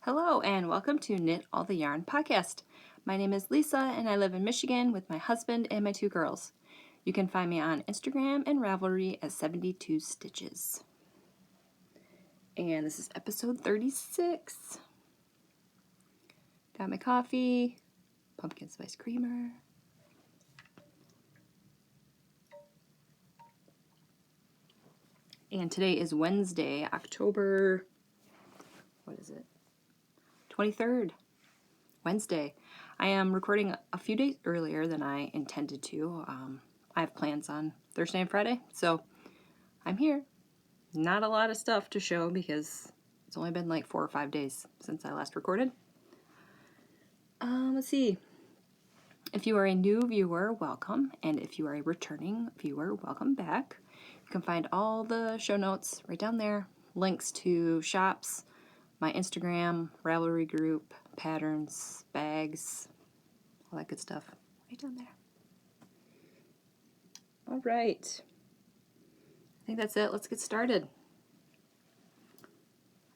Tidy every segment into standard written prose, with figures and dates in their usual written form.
Hello and welcome to Knit All the Yarn podcast. My name is Lisa and I live in Michigan with my husband and my two girls. You can find me on Instagram and Ravelry as 72 Stitches. And this is episode 36. Got my coffee, pumpkin spice creamer. And today is Wednesday, October, 23rd, Wednesday. I am recording a few days earlier than I intended to. I have plans on Thursday and Friday, so I'm here. Not a lot of stuff to show because it's only been like 4 or 5 days since I last recorded. Let's see. If you are a new viewer, welcome. And if you are a returning viewer, welcome back. You can find all the show notes right down there. Links to shops, my Instagram, Ravelry group, patterns, bags, all that good stuff right down there. All right. I think that's it. Let's get started.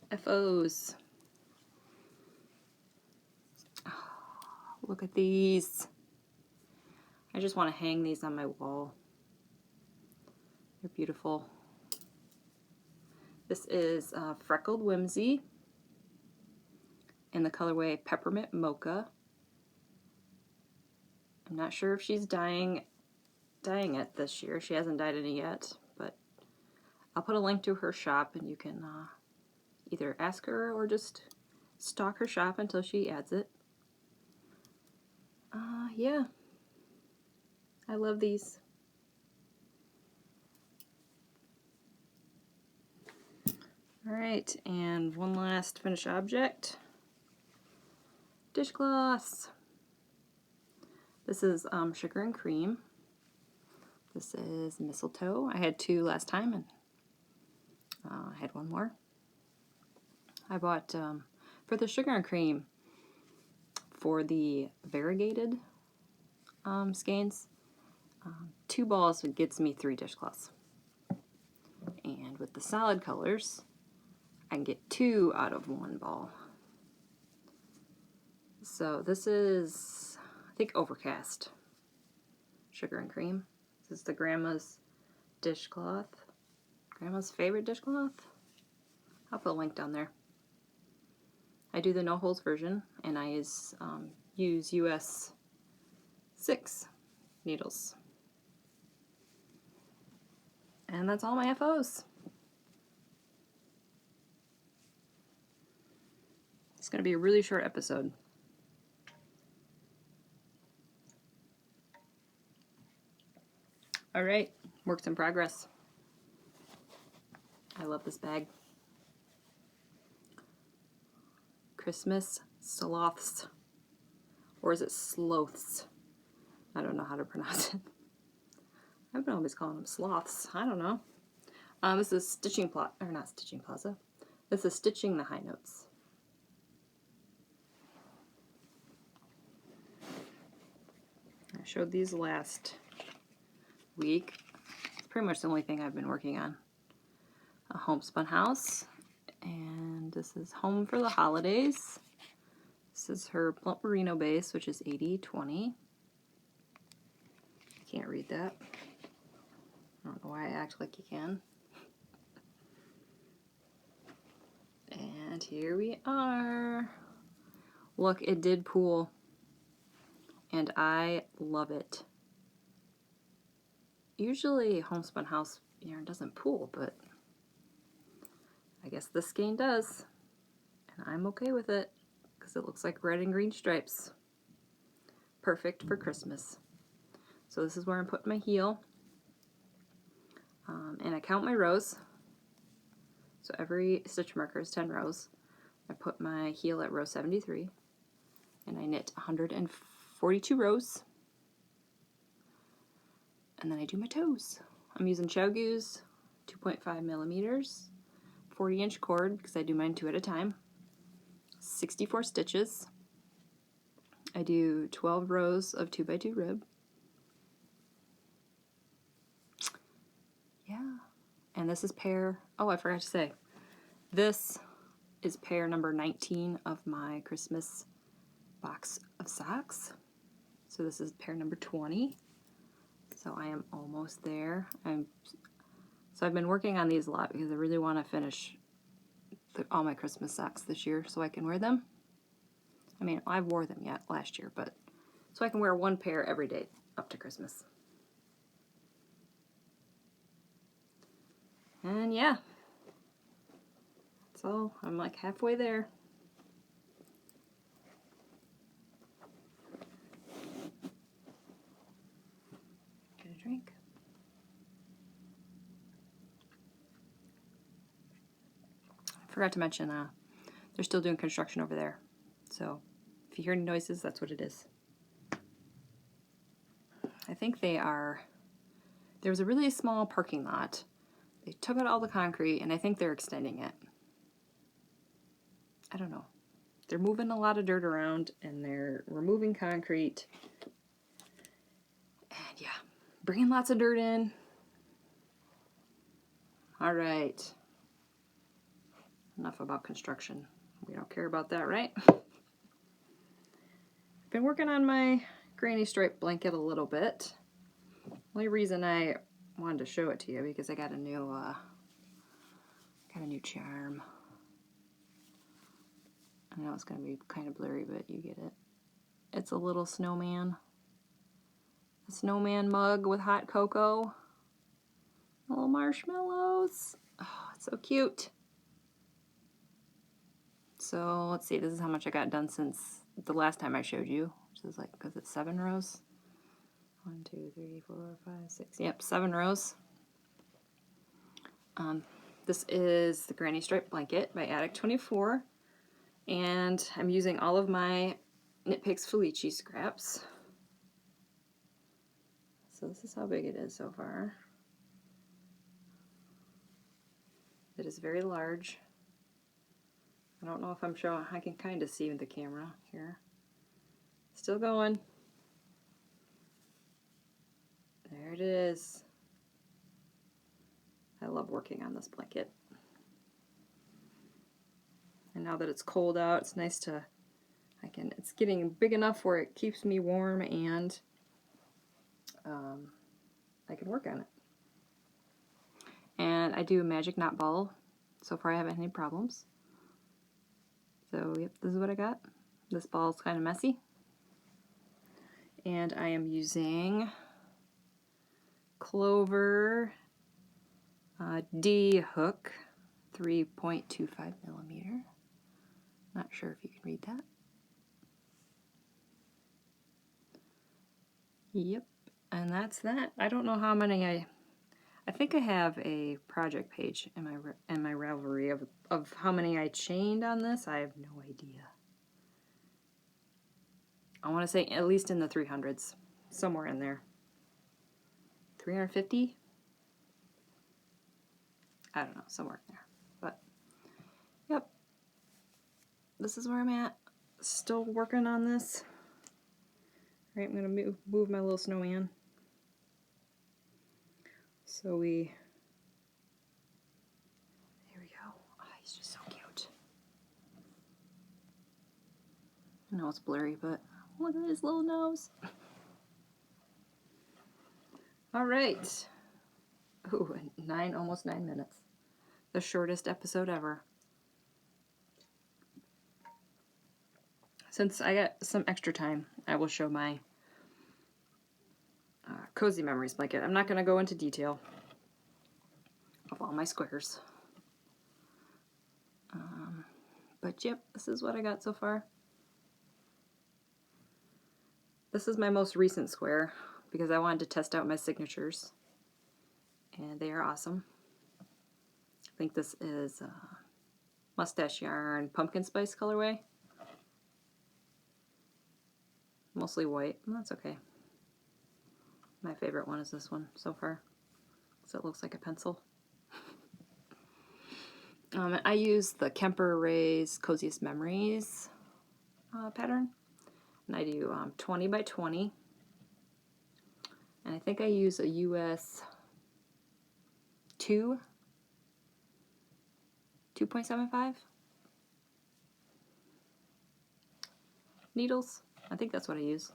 FOs. Oh, look at these. I just want to hang these on my wall. They're beautiful. This is Freckled Whimsy in the colorway Peppermint Mocha. I'm not sure if she's dyeing it this year. She hasn't dyed any yet, but I'll put a link to her shop and you can either ask her or just stalk her shop until she adds it. Yeah. I love these. Alright, and one last finished object. Dishcloths. This is Sugar and Cream. This is Mistletoe. I had 2 last time and I had 1 more. I bought, for the Sugar and Cream, for the variegated skeins, 2 balls gets me 3 dishcloths. And with the solid colors, I can get 2 out of 1 ball. So this is, I think, Overcast Sugar and Cream. This is the Grandma's dishcloth. Grandma's favorite dishcloth. I'll put a link down there. I do the no holes version, and I use US 6 needles. And that's all my FOs. It's going to be a really short episode. All right, works in progress. I love this bag. Christmas sloths. Or is it sloths? I don't know how to pronounce it. I've been always calling them sloths. I don't know. This is Stitching Plaza. This is Stitching the High Notes. I showed these last week. It's pretty much the only thing I've been working on. A homespun house. And this is Home for the Holidays. This is her plump merino base, which is 80/20. Can't read that. I don't know why I act like you can. And here we are. Look, it did pool. And I love it. Usually homespun house yarn doesn't pool, but I guess this skein does. And I'm okay with it because it looks like red and green stripes. Perfect for Christmas. So this is where I'm putting my heel. And I count my rows. So every stitch marker is 10 rows. I put my heel at row 73. And I knit 142 rows. And then I do my toes. I'm using Chiaogoo's 2.5 millimeters, 40-inch cord because I do mine 2 at a time. 64 stitches. I do 12 rows of 2x2 rib. Yeah. And this is pear. Oh, I forgot to say. This is pair number 19 of my Christmas box of socks. So this is pair number 20. So I am almost there. So I've been working on these a lot because I really want to finish all my Christmas socks this year so I can wear them. I mean, I wore them yet last year, but so I can wear one pair every day up to Christmas. And yeah, so I'm like halfway there. Get a drink. I forgot to mention, they're still doing construction over there. So if you hear any noises, that's what it is. I think there was a really small parking lot. They took out all the concrete, and I think they're extending it. I don't know. They're moving a lot of dirt around, and they're removing concrete. And yeah, bringing lots of dirt in. All right. Enough about construction. We don't care about that, right? I've been working on my granny stripe blanket a little bit. Only reason I wanted to show it to you because I got a new charm. I know it's going to be kind of blurry, but you get it. It's a little snowman. A snowman mug with hot cocoa. Little marshmallows. Oh, it's so cute. So let's see, this is how much I got done since the last time I showed you, which is like, because it's 7 rows. 1, 2, 3, 4, 5, 6. Yep, 7 rows. This is the Granny Stripe Blanket by Attic24. And I'm using all of my Knitpick Felici scraps. So this is how big it is so far. It is very large. I don't know if I'm showing, I can kind of see with the camera here. Still going. There it is. I love working on this blanket. And now that it's cold out, it's nice to, it's getting big enough where it keeps me warm and I can work on it. And I do a magic knot ball. So far I haven't had any problems. So yep, this is what I got. This ball is kind of messy. And I am using Clover D hook, 3.25 millimeter. Not sure if you can read that. Yep, and that's that. I don't know how many I think I have a project page in my Ravelry of how many I chained on this. I have no idea. I want to say at least in the 300s, somewhere in there. 350? I don't know, somewhere in there. But, yep. This is where I'm at. Still working on this. All right, I'm going to move my little snowman. So here we go. Oh, he's just so cute. I know it's blurry, but look at his little nose. All right. Ooh, almost 9 minutes. The shortest episode ever. Since I got some extra time, I will show my Cozy Memories blanket. I'm not going to go into detail of all my squares. But yep, this is what I got so far. This is my most recent square because I wanted to test out my signatures. And they are awesome. I think this is Mustache Yarn Pumpkin Spice colorway. Mostly white, and that's okay. My favorite one is this one so far, because it looks like a pencil. I use the Kemper Ray's Coziest Memories pattern, and I do 20 by 20, and I think I use a US 2.75. needles. I think that's what I use.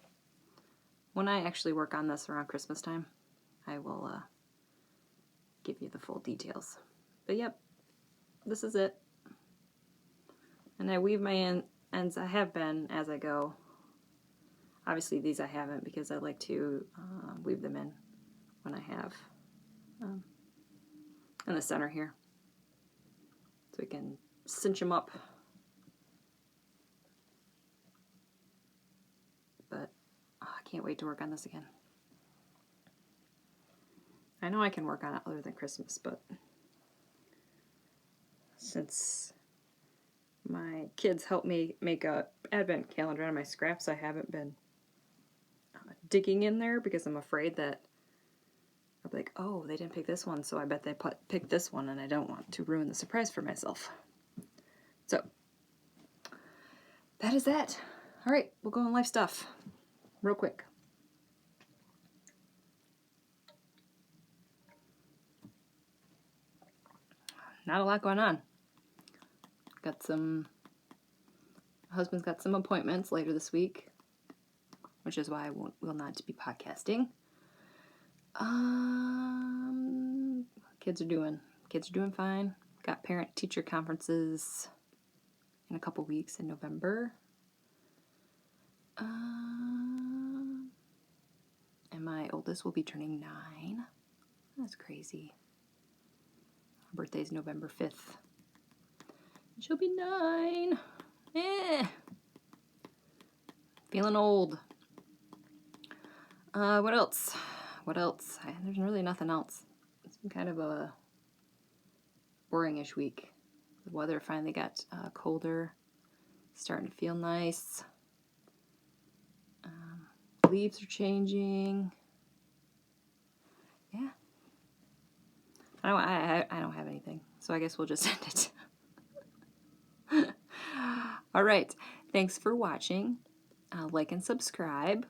When I actually work on this around Christmas time, I will give you the full details. But yep, this is it. And I weave my ends. I have been as I go. Obviously these I haven't because I like to weave them in when I have in the center here. So we can cinch them up. But I can't wait to work on this again. I know I can work on it other than Christmas, but since my kids helped me make a advent calendar on my scraps, I haven't been digging in there because I'm afraid that I'll be like, oh, they didn't pick this one, so I bet they picked this one, and I don't want to ruin the surprise for myself. So, that is that. All right, we'll go on life stuff real quick. Not a lot going on. Husband's got some appointments later this week, which is why I will not be podcasting. Kids are doing fine. Got parent-teacher conferences in a couple weeks in November. And my oldest will be turning 9. That's crazy. Her birthday's November 5th. She'll be 9. Feeling old. What else? There's really nothing else. It's been kind of a boring-ish week. The weather finally got colder. Starting to feel nice. Leaves are changing. Yeah. I don't have anything, so I guess we'll just end it. All right. Thanks for watching. Like and subscribe.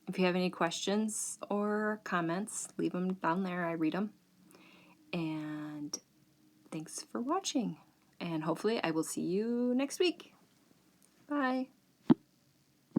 If you have any questions or comments, leave them down there. I read them. And thanks for watching. And hopefully I will see you next week. Bye.